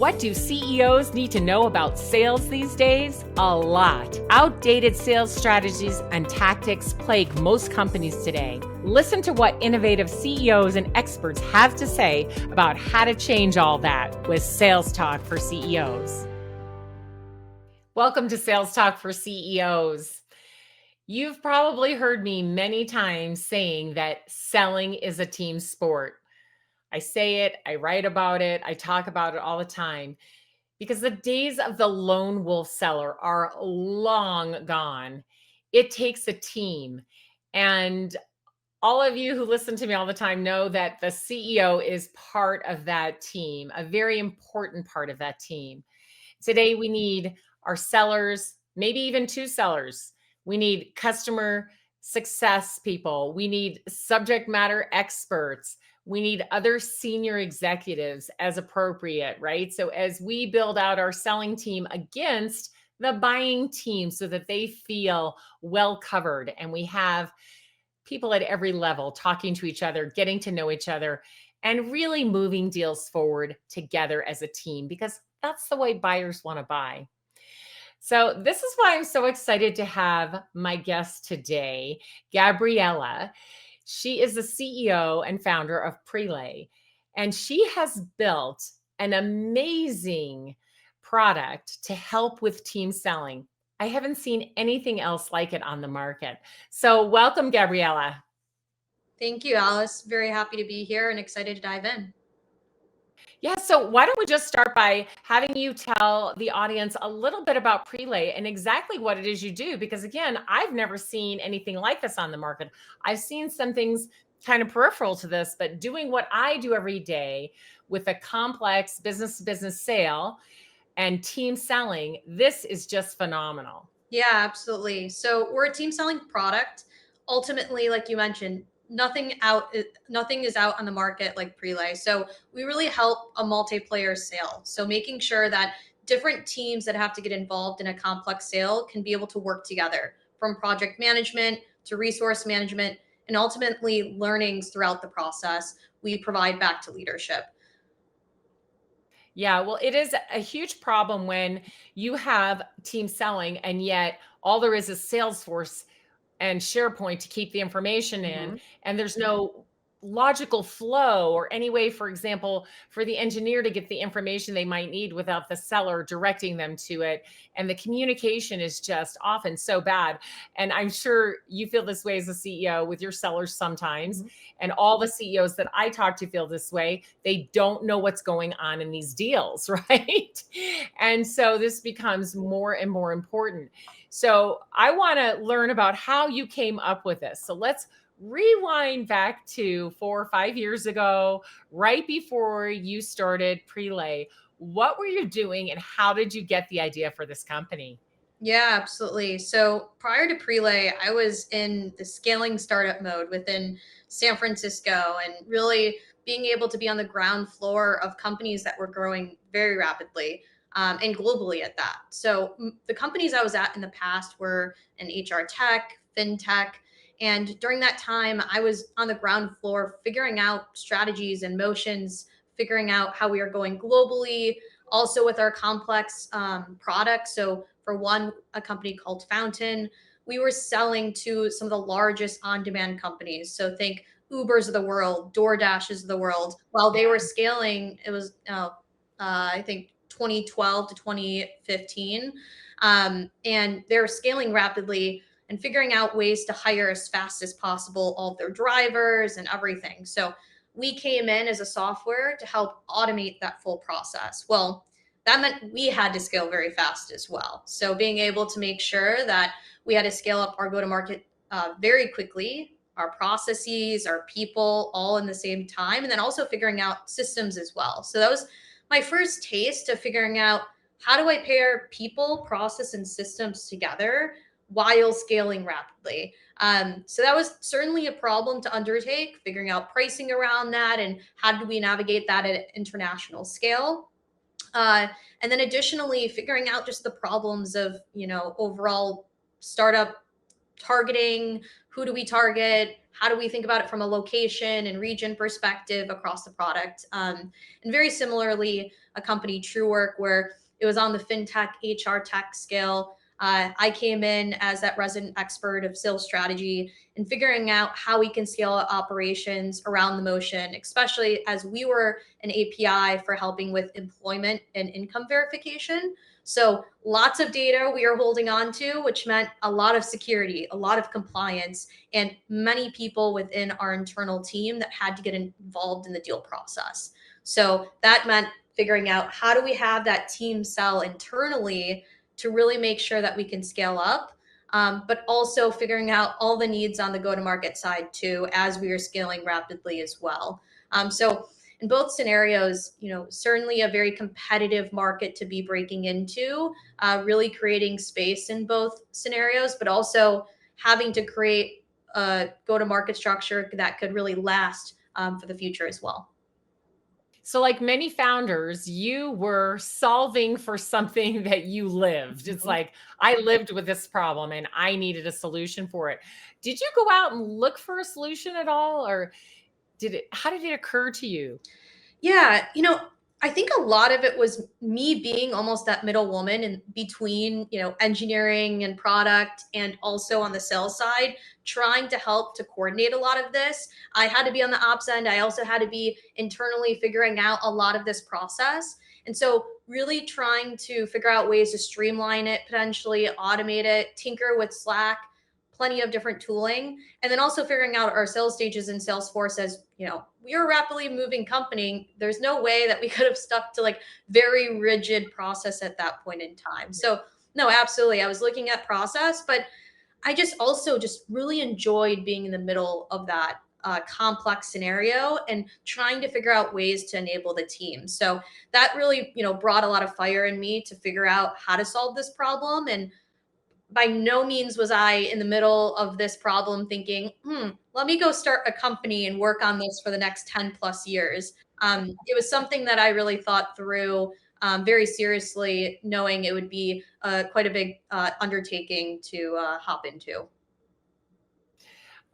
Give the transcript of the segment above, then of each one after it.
What do CEOs need to know about sales these days? A lot. Outdated sales strategies and tactics plague most companies today. Listen to what innovative CEOs and experts have to say about how to change all that with Sales Talk for CEOs. Welcome to Sales Talk for CEOs. You've probably heard me many times saying that selling is a team sport. I say it, I write about it, I talk about it all the time because the days of the lone wolf seller are long gone. It takes a team. And all of you who listen to me all the time know that the CEO is part of that team, a very important part of that team. Today, we need our sellers, maybe even two sellers. We need customer success people. We need subject matter experts. We need other senior executives as appropriate, right? So as we build out our selling team against the buying team so that they feel well covered and we have people at every level talking to each other, getting to know each other, and really moving deals forward together as a team because that's the way buyers want to buy. So this is why I'm so excited to have my guest today, Gabriella. She is the CEO and founder of Prelay, and she has built an amazing product to help with team selling. I haven't seen anything else like it on the market. So welcome, Gabriella. Thank you, Alice. Very happy to be here and excited to dive in. Yeah, so why don't we just start by having you tell the audience a little bit about Prelay and exactly what it is you do? Because again, I've never seen anything like this on the market. I've seen some things kind of peripheral to this, but doing what I do every day with a complex business to business sale and team selling, this is just phenomenal. Yeah, absolutely. So we're a team selling product. Ultimately, like you mentioned, nothing is out on the market like Prelay. So we really help a multiplayer sale. So making sure that different teams that have to get involved in a complex sale can be able to work together, from project management to resource management, and ultimately learnings throughout the process we provide back to leadership. Yeah, well, it is a huge problem when you have team selling and yet all there is Salesforce and SharePoint to keep the information in, Mhm. and there's no logical flow or any way, for example, for the engineer to get the information they might need without the seller directing them to it. And the communication is just often so bad. And I'm sure you feel this way as a CEO with your sellers sometimes. Mhm. And all the CEOs that I talk to feel this way. They don't know what's going on in these deals, right? And so this becomes more and more important. So I want to learn about how you came up with this. So let's rewind back to 4 or 5 years ago, right before you started Prelay. What were you doing and how did you get the idea for this company? Yeah, absolutely. So prior to Prelay, I was in the scaling startup mode within San Francisco and really being able to be on the ground floor of companies that were growing very rapidly and globally at that. So the companies I was at in the past were in HR tech, fintech. And during that time, I was on the ground floor figuring out strategies and motions, figuring out how we are going globally, also with our complex products. So for one, a company called Fountain, we were selling to some of the largest on-demand companies. So think Ubers of the world, DoorDashes of the world. While they were scaling, it was I think 2012 to 2015, and they're scaling rapidly and figuring out ways to hire as fast as possible all of their drivers and everything. So we came in as a software to help automate that full process. Well, that meant we had to scale very fast as well. So being able to make sure that we had to scale up our go-to-market very quickly, our processes, our people, all in the same time, and then also figuring out systems as well. So that was my first taste of figuring out how do I pair people, process, and systems together while scaling rapidly. So that was certainly a problem to undertake, figuring out pricing around that and how do we navigate that at international scale. Uh, and then additionally, figuring out just the problems of, overall startup targeting, who do we target? How do we think about it from a location and region perspective across the product? And very similarly, a company, TrueWork, where it was on the fintech HR tech scale. I came in as that resident expert of sales strategy and figuring out how we can scale operations around the motion, especially as we were an API for helping with employment and income verification. So lots of data we are holding on to, which meant a lot of security, a lot of compliance, and many people within our internal team that had to get involved in the deal process. So that meant figuring out how do we have that team sell internally to really make sure that we can scale up, but also figuring out all the needs on the go-to-market side too, as we are scaling rapidly as well. So in both scenarios, certainly a very competitive market to be breaking into, really creating space in both scenarios, but also having to create a go-to-market structure that could really last for the future as well. So, like many founders, you were solving for something that you lived. It's like, I lived with this problem and I needed a solution for it. Did you go out and look for a solution at all? Or how did it occur to you? Yeah, I think a lot of it was me being almost that middle woman in between, engineering and product and also on the sales side, trying to help to coordinate a lot of this. I had to be on the ops end. I also had to be internally figuring out a lot of this process. And so really trying to figure out ways to streamline it, potentially automate it, tinker with Slack, plenty of different tooling, and then also figuring out our sales stages in Salesforce. As we are a rapidly moving company, there's no way that we could have stuck to like very rigid process at that point in time. So no, absolutely, I was looking at process, but I just also just really enjoyed being in the middle of that complex scenario and trying to figure out ways to enable the team. So that really brought a lot of fire in me to figure out how to solve this problem. And by no means was I in the middle of this problem thinking, let me go start a company and work on this for the next 10 plus years. It was something that I really thought through very seriously, knowing it would be quite a big undertaking to hop into.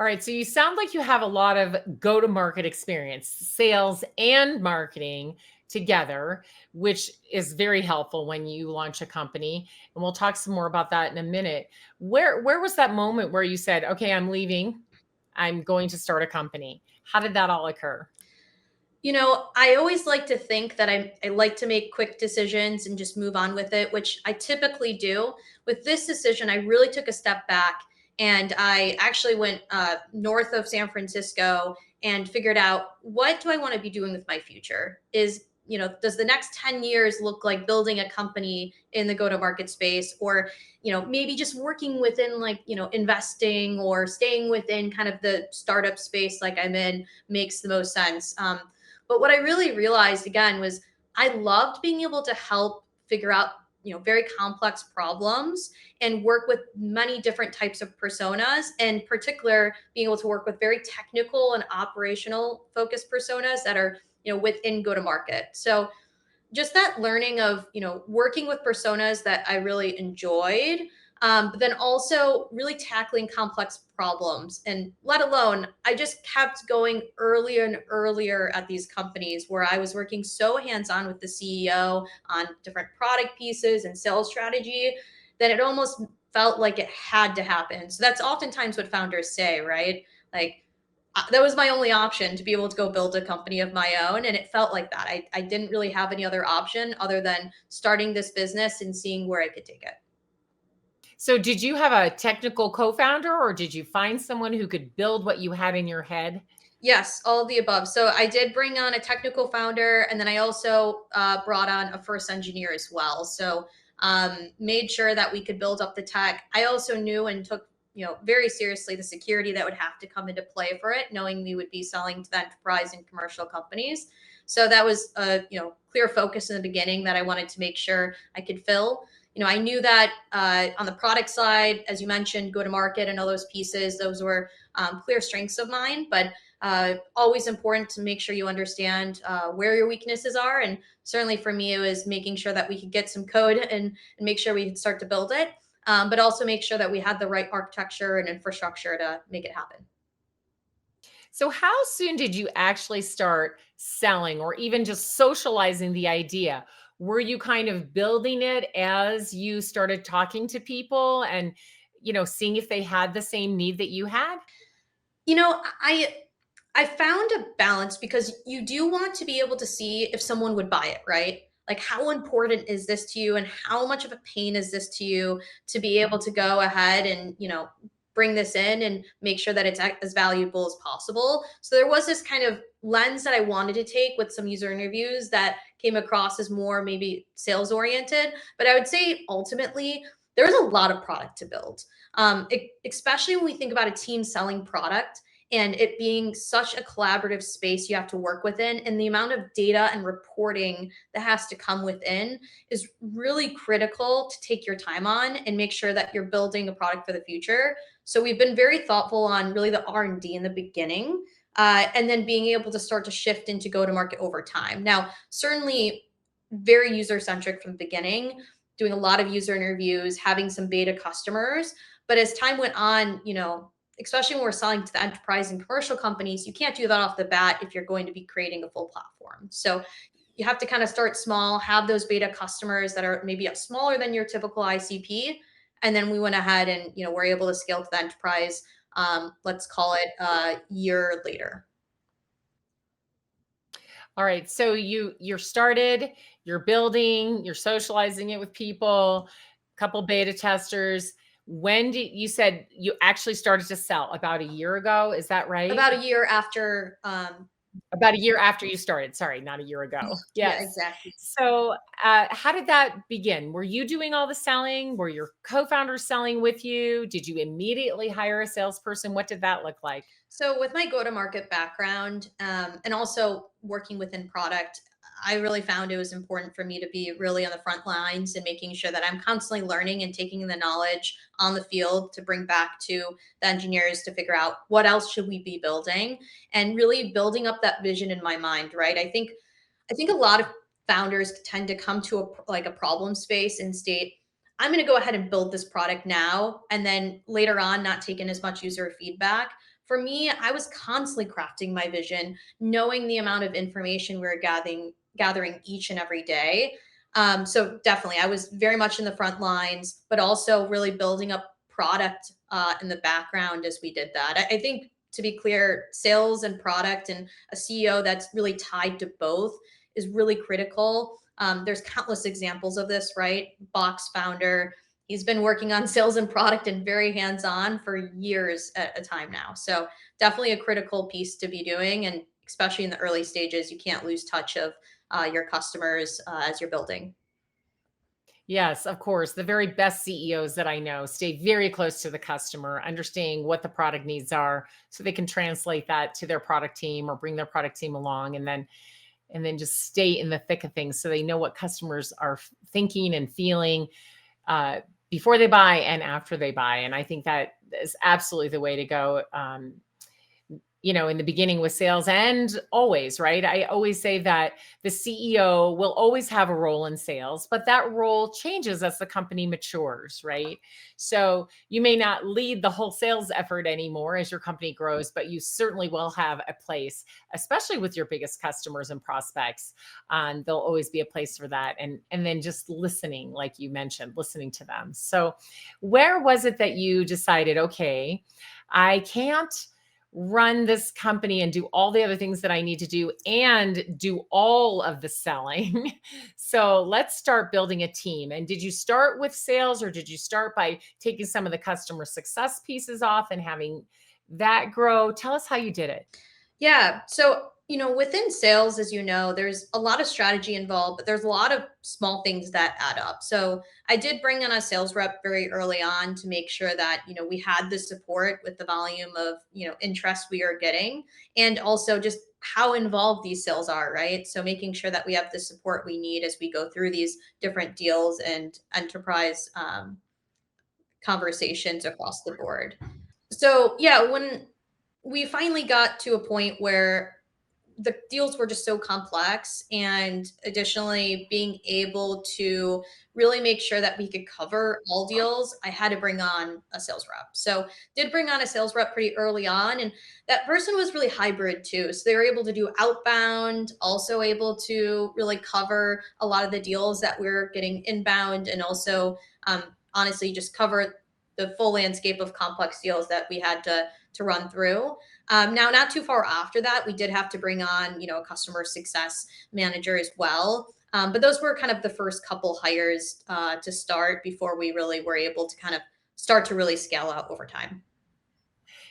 All right. So you sound like you have a lot of go to market experience, sales and marketing together, which is very helpful when you launch a company. And we'll talk some more about that in a minute. Where was that moment where you said, okay, I'm leaving, I'm going to start a company? How did that all occur? I always like to think that I like to make quick decisions and just move on with it, which I typically do. With this decision, I really took a step back and I actually went north of San Francisco and figured out, what do I want to be doing with my future? Does the next 10 years look like building a company in the go to market space, or, maybe just working within like, investing or staying within kind of the startup space like I'm in makes the most sense. But what I really realized again was I loved being able to help figure out, very complex problems and work with many different types of personas, and in particular being able to work with very technical and operational focused personas that are, within go to market. So just that learning of working with personas that I really enjoyed, but then also really tackling complex problems. And let alone, I just kept going earlier and earlier at these companies where I was working so hands-on with the CEO on different product pieces and sales strategy that it almost felt like it had to happen. So that's oftentimes what founders say, right? Like, that was my only option, to be able to go build a company of my own. And it felt like that. I didn't really have any other option other than starting this business and seeing where I could take it. So did you have a technical co-founder, or did you find someone who could build what you had in your head? Yes, all of the above. So I did bring on a technical founder, and then I also brought on a first engineer as well. So made sure that we could build up the tech. I also knew and took very seriously the security that would have to come into play for it, knowing we would be selling to the enterprise and commercial companies. So that was a clear focus in the beginning that I wanted to make sure I could fill. I knew that on the product side, as you mentioned, go to market and all those pieces, those were clear strengths of mine, but always important to make sure you understand where your weaknesses are. And certainly for me, it was making sure that we could get some code and make sure we could start to build it. but also make sure that we had the right architecture and infrastructure to make it happen. So, how soon did you actually start selling or even just socializing the idea? Were you kind of building it as you started talking to people and, seeing if they had the same need that you had? You know, I found a balance because you do want to be able to see if someone would buy it, right? Like how important is this to you and how much of a pain is this to you to be able to go ahead and, bring this in and make sure that it's as valuable as possible. So there was this kind of lens that I wanted to take with some user interviews that came across as more maybe sales oriented, but I would say ultimately there's a lot of product to build. Especially when we think about a team selling product and it being such a collaborative space you have to work within, and the amount of data and reporting that has to come within is really critical to take your time on and make sure that you're building a product for the future. So we've been very thoughtful on really the R&D in the beginning, and then being able to start to shift into go to market over time. Now certainly very user centric from the beginning, doing a lot of user interviews, having some beta customers. But as time went on, especially when we're selling to the enterprise and commercial companies, you can't do that off the bat if you're going to be creating a full platform. So you have to kind of start small, have those beta customers that are maybe smaller than your typical ICP. And then we went ahead and, we're able to scale to the enterprise. Let's call it a year later. All right. So you're started, you're building, you're socializing it with people, couple beta testers. When did you said you actually started to sell about a year ago? Is that right? About a year after, About a year after you started. Sorry, not a year ago. yeah, Yes. exactly. So, how did that begin? Were you doing all the selling? Were your co-founders selling with you? Did you immediately hire a salesperson? What did that look like? So, with my go to market background, and also working within product, I really found it was important for me to be really on the front lines and making sure that I'm constantly learning and taking the knowledge on the field to bring back to the engineers to figure out what else should we be building and really building up that vision in my mind, right? I think a lot of founders tend to come to a problem space and state, I'm going to go ahead and build this product now, and then later on not take in as much user feedback. For me, I was constantly crafting my vision, knowing the amount of information we were gathering each and every day. So definitely, I was very much in the front lines, but also really building up product in the background as we did that. I think, to be clear, sales and product and a CEO that's really tied to both is really critical. There's countless examples of this, right? Box founder, he's been working on sales and product and very hands-on for years at a time now. So definitely a critical piece to be doing, and especially in the early stages, you can't lose touch of your customers as you're building. Yes, of course. The very best CEOs that I know stay very close to the customer, understanding what the product needs are so they can translate that to their product team or bring their product team along and then just stay in the thick of things so they know what customers are thinking and feeling uh, before they buy and after they buy. And I think that is absolutely the way to go. In the beginning with sales and always, right? I always say that the CEO will always have a role in sales, but that role changes as the company matures, right? So you may not lead the whole sales effort anymore as your company grows, but you certainly will have a place, especially with your biggest customers and prospects. There'll always be a place for that. And then just listening, like you mentioned, listening to them. So where was it that you decided, okay, I can't run this company and do all the other things that I need to do and do all of the selling. So let's start building a team. And did you start with sales or did you start by taking some of the customer success pieces off and having that grow? Tell us how you did it. Yeah. So, within sales, as you know, there's a lot of strategy involved, but there's a lot of small things that add up. So, I did bring in a sales rep very early on to make sure that, we had the support with the volume of, interest we are getting, and also just how involved these sales are, right? So, making sure that we have the support we need as we go through these different deals and enterprise conversations across the board. So, yeah, when we finally got to a point where the deals were just so complex. And additionally, being able to really make sure that we could cover all deals, I had to bring on a sales rep. So did bring on a sales rep pretty early on. And that person was really hybrid too. So they were able to do outbound, also able to really cover a lot of the deals that we're getting inbound, and also honestly just cover the full landscape of complex deals that we had to run through. Now, not too far after that, we did have to bring on, a customer success manager as well. But those were kind of the first couple hires to start before we really were able to kind of start to really scale out over time.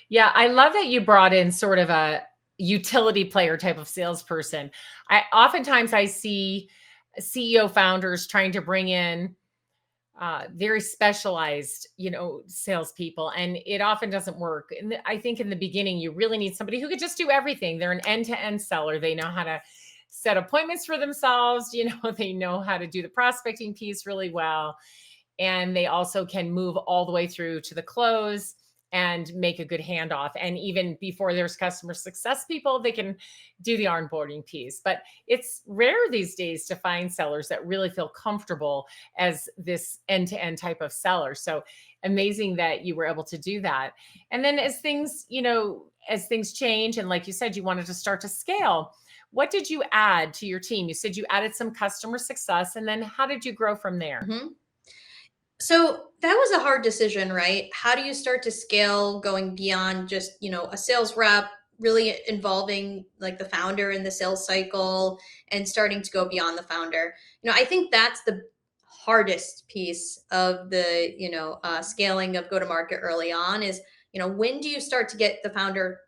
Yeah, I love that you brought in sort of a utility player type of salesperson. Oftentimes I see CEO founders trying to bring in very specialized, salespeople, and it often doesn't work. And I think in the beginning, you really need somebody who could just do everything. They're an end-to-end seller. They know how to set appointments for themselves. They know how to do the prospecting piece really well, and they also can move all the way through to the close and make a good handoff. And even before there's customer success people, they can do the onboarding piece. But it's rare these days to find sellers that really feel comfortable as this end-to-end type of seller. So amazing that you were able to do that. And then as things change, and like you said, you wanted to start to scale. What did you add to your team? You said you added some customer success, and then how did you grow from there? Mhm. So that was a hard decision, right? How do you start to scale going beyond just, a sales rep, really involving like the founder in the sales cycle and starting to go beyond the founder? I think that's the hardest piece of the, scaling of go to market early on is, when do you start to get the founder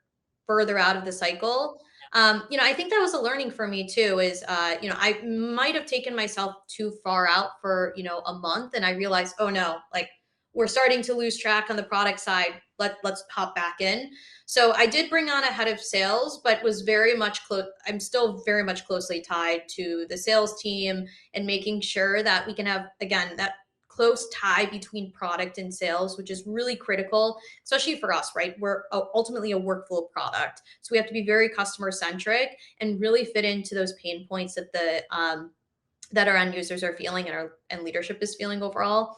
further out of the cycle? I think that was a learning for me too. Is I might have taken myself too far out for a month, and I realized, oh no, like we're starting to lose track on the product side. Let's hop back in. So I did bring on a head of sales, but was very much close. I'm still very much closely tied to the sales team and making sure that we can have again that close tie between product and sales, which is really critical, especially for us, right? We're ultimately a workflow product. So we have to be very customer centric and really fit into those pain points that our end users are feeling and our and leadership is feeling overall.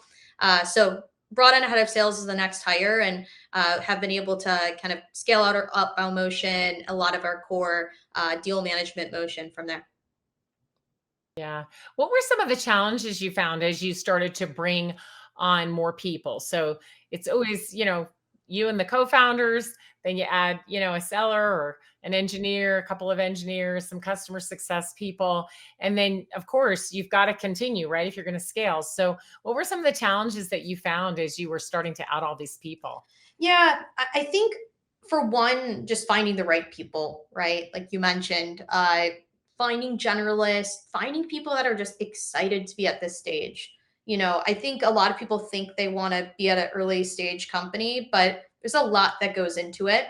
So brought in a head of sales as the next hire, and have been able to kind of scale out our outbound motion, a lot of our core deal management motion from there. Yeah. What were some of the challenges you found as you started to bring on more people? So it's always, you and the co-founders, then you add, a seller or an engineer, a couple of engineers, some customer success people. And then of course you've got to continue, right? If you're going to scale. So what were some of the challenges that you found as you were starting to add all these people? Yeah, I think for one, just finding the right people, right? Like you mentioned, finding generalists, finding people that are just excited to be at this stage. I think a lot of people think they want to be at an early stage company, but there's a lot that goes into it.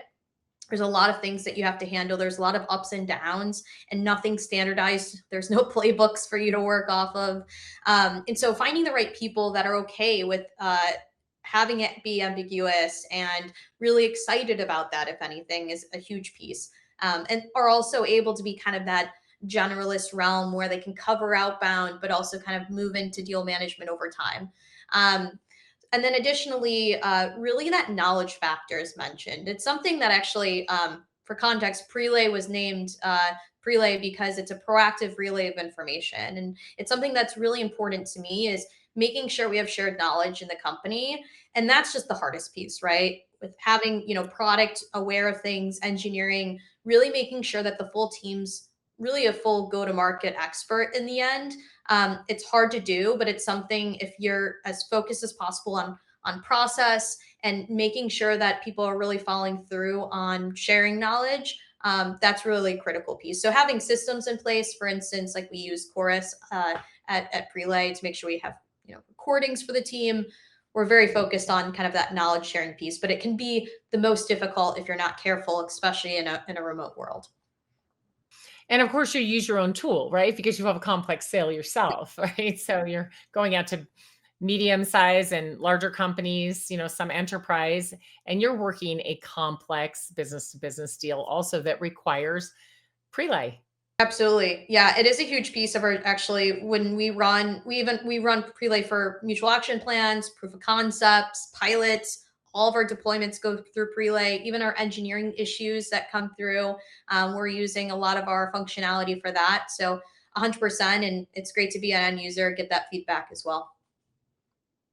There's a lot of things that you have to handle. There's a lot of ups and downs, and nothing standardized. There's no playbooks for you to work off of. And so finding the right people that are okay with having it be ambiguous and really excited about that, if anything, is a huge piece. And are also able to be kind of that generalist realm where they can cover outbound, but also kind of move into deal management over time. Um, and then additionally, really that knowledge factor is mentioned. It's something that actually, for context, Prelay was named Prelay because it's a proactive relay of information. And it's something that's really important to me is making sure we have shared knowledge in the company. And that's just the hardest piece, right? With having, product aware of things, engineering, really making sure that the full team's really a full go-to-market expert in the end. It's hard to do, but it's something if you're as focused as possible on process and making sure that people are really following through on sharing knowledge. That's really a critical piece. So having systems in place, for instance, like we use Chorus at Prelay to make sure we have recordings for the team. We're very focused on kind of that knowledge sharing piece, but it can be the most difficult if you're not careful, especially in a remote world. And of course, you use your own tool, right? Because you have a complex sale yourself, right? So you're going out to medium size and larger companies, some enterprise, and you're working a complex business to business deal also that requires Prelay. Absolutely. Yeah, it is a huge piece of our actually when we run Prelay for mutual action plans, proof of concepts, pilots, all of our deployments go through Prelay, even our engineering issues that come through. We're using a lot of our functionality for that. So 100%. And it's great to be an end user, get that feedback as well.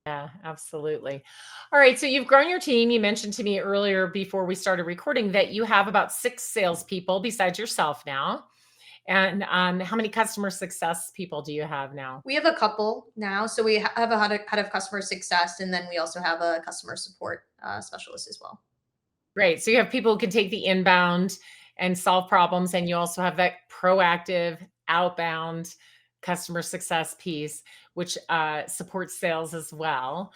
Yeah, absolutely. All right. So you've grown your team. You mentioned to me earlier before we started recording that you have about 6 salespeople besides yourself now. And how many customer success people do you have now? We have a couple now. So we have a head of customer success, and then we also have a customer support specialist as well. Great. So you have people who can take the inbound and solve problems, and you also have that proactive outbound customer success piece, which supports sales as well.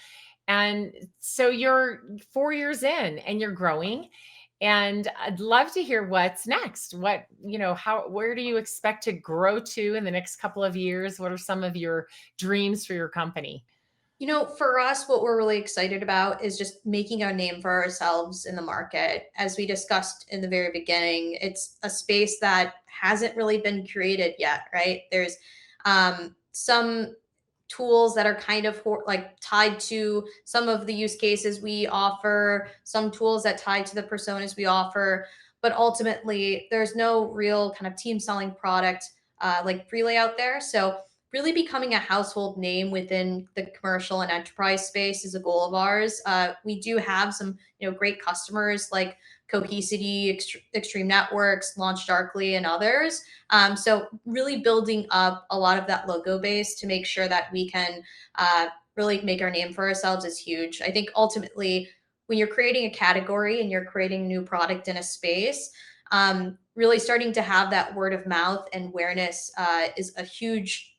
And so you're 4 years in and you're growing. And I'd love to hear what's next. Where do you expect to grow to in the next couple of years? What are some of your dreams for your company? For us, what we're really excited about is just making a name for ourselves in the market. As we discussed in the very beginning, it's a space that hasn't really been created yet, right? There's some tools that are kind of like tied to some of the use cases we offer, some tools that tie to the personas we offer, but ultimately there's no real kind of team selling product like Prelay out there. So really becoming a household name within the commercial and enterprise space is a goal of ours. We do have some, great customers like Cohesity, Extreme Networks, Launch Darkly, and others. So really building up a lot of that logo base to make sure that we can really make our name for ourselves is huge. I think ultimately, when you're creating a category and you're creating a new product in a space, really starting to have that word of mouth and awareness is a huge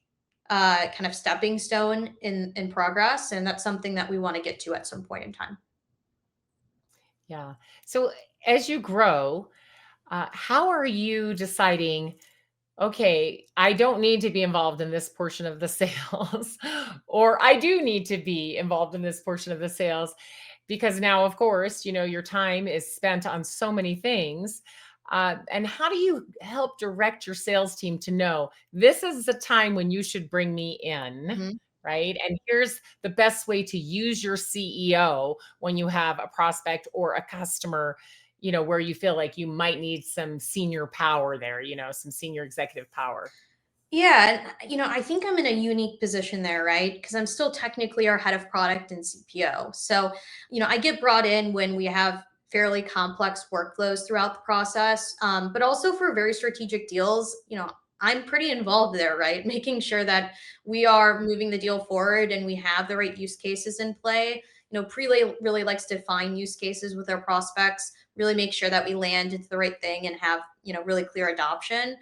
kind of stepping stone in progress, and that's something that we want to get to at some point in time. Yeah. So as you grow, how are you deciding, okay, I don't need to be involved in this portion of the sales, or I do need to be involved in this portion of the sales? Because now, of course, your time is spent on so many things. And how do you help direct your sales team to know this is the time when you should bring me in? Mhm. Right. And here's the best way to use your CEO when you have a prospect or a customer, where you feel like you might need some senior power there, some senior executive power. Yeah, and I think I'm in a unique position there, right? Because I'm still technically our head of product and CPO. So, I get brought in when we have fairly complex workflows throughout the process, but also for very strategic deals. I'm pretty involved there, right? Making sure that we are moving the deal forward and we have the right use cases in play. Prelay really likes to find use cases with our prospects, really make sure that we land into the right thing and have, really clear adoption.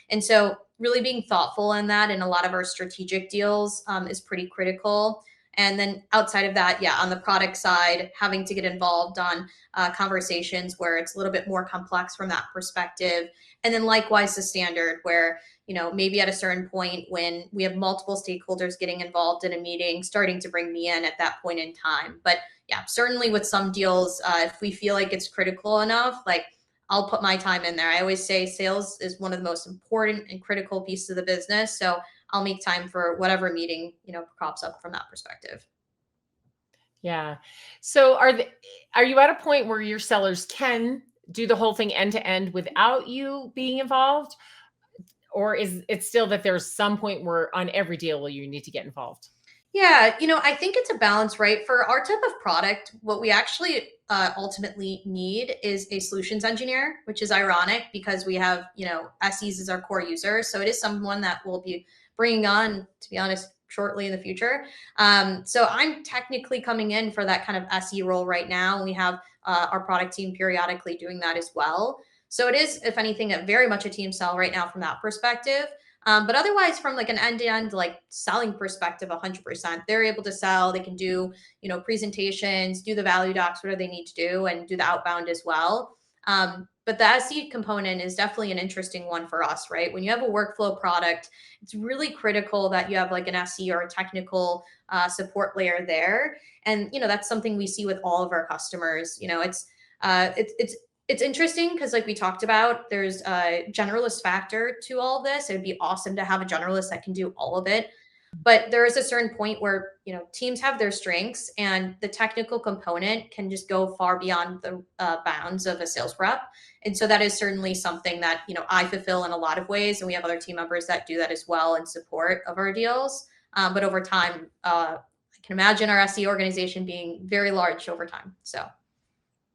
And so, really being thoughtful in that in a lot of our strategic deals is pretty critical. And then outside of that, yeah, on the product side, having to get involved on conversations where it's a little bit more complex from that perspective. And then likewise, the standard where, maybe at a certain point when we have multiple stakeholders getting involved in a meeting, starting to bring me in at that point in time. But yeah, certainly with some deals, if we feel like it's critical enough, like I'll put my time in there. I always say sales is one of the most important and critical pieces of the business. So I'll make time for whatever meeting, crops up from that perspective. Yeah. So are you at a point where your sellers can do the whole thing end to end without you being involved? Or is it still that there's some point where on every deal will you need to get involved? Yeah, I think it's a balance, right? For our type of product, what we actually ultimately need is a solutions engineer, which is ironic because we have, SEs as our core user. So it is someone that we'll be bringing on, to be honest, shortly in the future. So I'm technically coming in for that kind of SE role right now. We have our product team periodically doing that as well. So it is, if anything, very much a team sell right now from that perspective. But otherwise, from like an end-to-end like selling perspective, 100%, they're able to sell. They can do, presentations, do the value docs, whatever they need to do, and do the outbound as well. But the SE component is definitely an interesting one for us, right? When you have a workflow product, it's really critical that you have like an SE or a technical support layer there. And that's something we see with all of our customers. It's It's interesting because, like we talked about, there's a generalist factor to all this. It'd be awesome to have a generalist that can do all of it. But there is a certain point where, teams have their strengths and the technical component can just go far beyond the bounds of a sales rep. And so that is certainly something that, I fulfill in a lot of ways. And we have other team members that do that as well in support of our deals. But over time, I can imagine our SE organization being very large over time. So.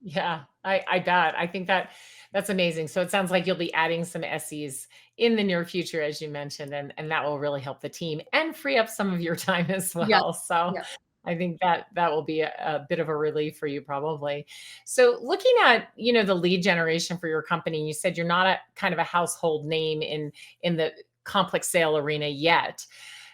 Yeah, I bet. I think that's amazing. So it sounds like you'll be adding some SEs in the near future, as you mentioned, and that will really help the team and free up some of your time as Yeah. well. So Yeah. I think that will be a bit of a relief for you probably. So looking at, the lead generation for your company, you said you're not a kind of a household name in the complex sale arena yet.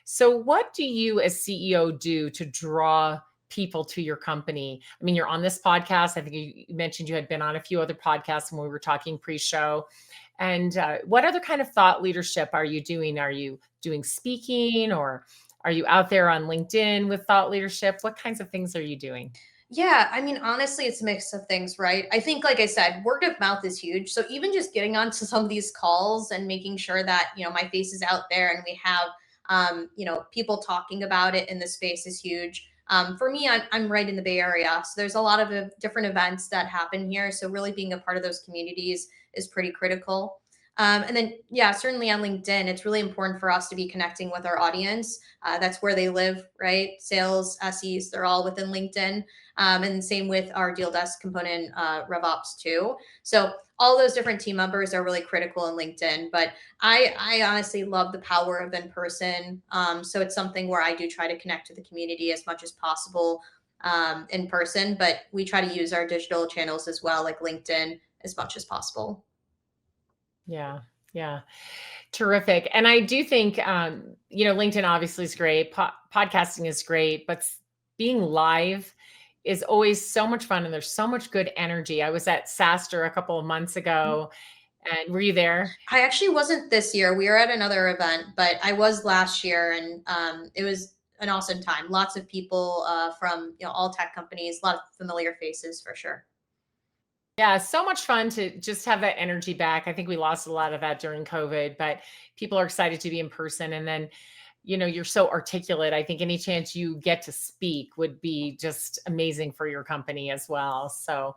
So what do you as CEO do to draw people to your company? I mean, you're on this podcast. I think you mentioned you had been on a few other podcasts when we were talking pre-show. And what other kind of thought leadership are you doing? Are you doing speaking, or are you out there on LinkedIn with thought leadership? What kinds of things are you doing? Yeah, I mean, honestly, it's a mix of things, right? I think, like I said, word of mouth is huge. So even just getting onto some of these calls and making sure that, my face is out there and we have, people talking about it in the space is huge. For me, I'm right in the Bay Area. So there's a lot of different events that happen here. So really being a part of those communities is pretty critical. And then, yeah, certainly on LinkedIn, it's really important for us to be connecting with our audience. That's where they live, right? Sales, SEs, they're all within LinkedIn. And same with our deal desk component, RevOps too. So all those different team members are really critical in LinkedIn. But I honestly love the power of in person. So it's something where I do try to connect to the community as much as possible in person. But we try to use our digital channels as well, like LinkedIn, as much as possible. Yeah. Yeah. Terrific. And I do think, LinkedIn obviously is great. Podcasting is great, but being live is always so much fun and there's so much good energy. I was at SaaStr a couple of months ago, and were you there? I actually wasn't this year. We were at another event, but I was last year, and it was an awesome time. Lots of people from all tech companies, a lot of familiar faces for sure. Yeah, so much fun to just have that energy back. I think we lost a lot of that during COVID, but people are excited to be in person. And then, you're so articulate. I think any chance you get to speak would be just amazing for your company as well. So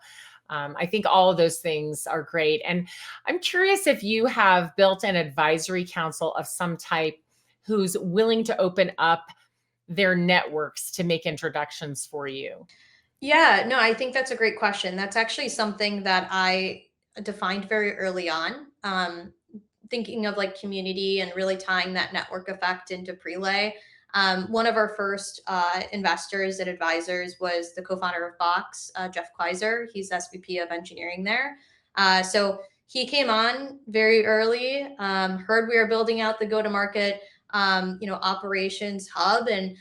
I think all of those things are great. And I'm curious if you have built an advisory council of some type who's willing to open up their networks to make introductions for you. Yeah, no, I think that's a great question. That's actually something that I defined very early on. Thinking of like community and really tying that network effect into Prelay. One of our first investors and advisors was the co-founder of Box, Jeff Kleiser. He's SVP of engineering there. So he came on very early, heard we were building out the go-to-market, operations hub, and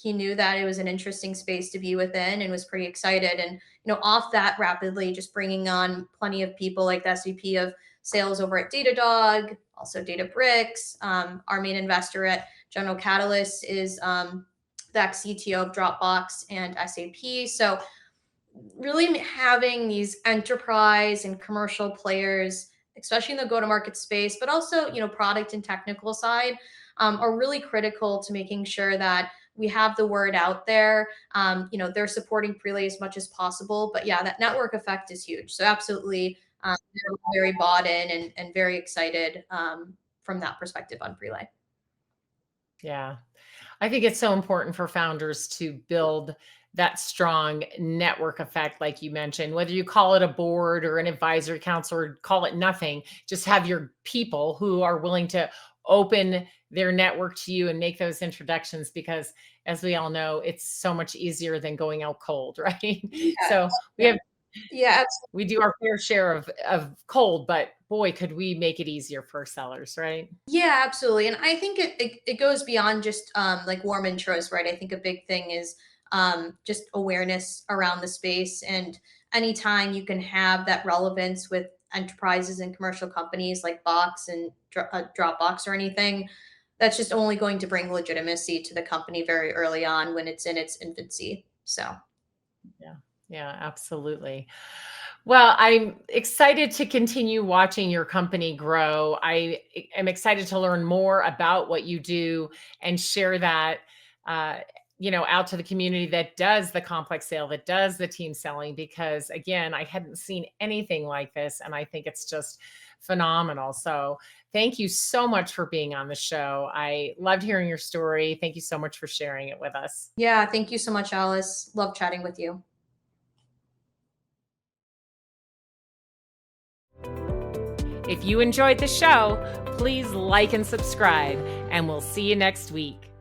he knew that it was an interesting space to be within and was pretty excited. And off that rapidly, just bringing on plenty of people like the SVP of sales over at Datadog, also Databricks. Our main investor at General Catalyst is the ex-CTO of Dropbox and SAP. So really having these enterprise and commercial players, especially in the go-to-market space, but also product and technical side, are really critical to making sure that we have the word out there. They're supporting Prelay as much as possible. But yeah, that network effect is huge. So absolutely, they're very bought in and very excited from that perspective on Prelay. Yeah. I think it's so important for founders to build that strong network effect, like you mentioned, whether you call it a board or an advisory council or call it nothing, just have your people who are willing to open their network to you and make those introductions, because as we all know, it's so much easier than going out cold, right? Yeah. So Yeah. Yeah. we do our fair share of cold, but boy, could we make it easier for sellers, right? Yeah, absolutely. And I think it goes beyond just like warm intros, right? I think a big thing is just awareness around the space. And anytime you can have that relevance with enterprises and commercial companies like Box and Dropbox or anything, that's just only going to bring legitimacy to the company very early on when it's in its infancy. So, Yeah. Yeah, absolutely. Well, I'm excited to continue watching your company grow. I am excited to learn more about what you do and share that, uh, out to the community that does the complex sale, that does the team selling, because again, I hadn't seen anything like this. And I think it's just phenomenal. So thank you so much for being on the show. I loved hearing your story. Thank you so much for sharing it with us. Yeah, thank you so much, Alice. Love chatting with you. If you enjoyed the show, please like and subscribe, and we'll see you next week.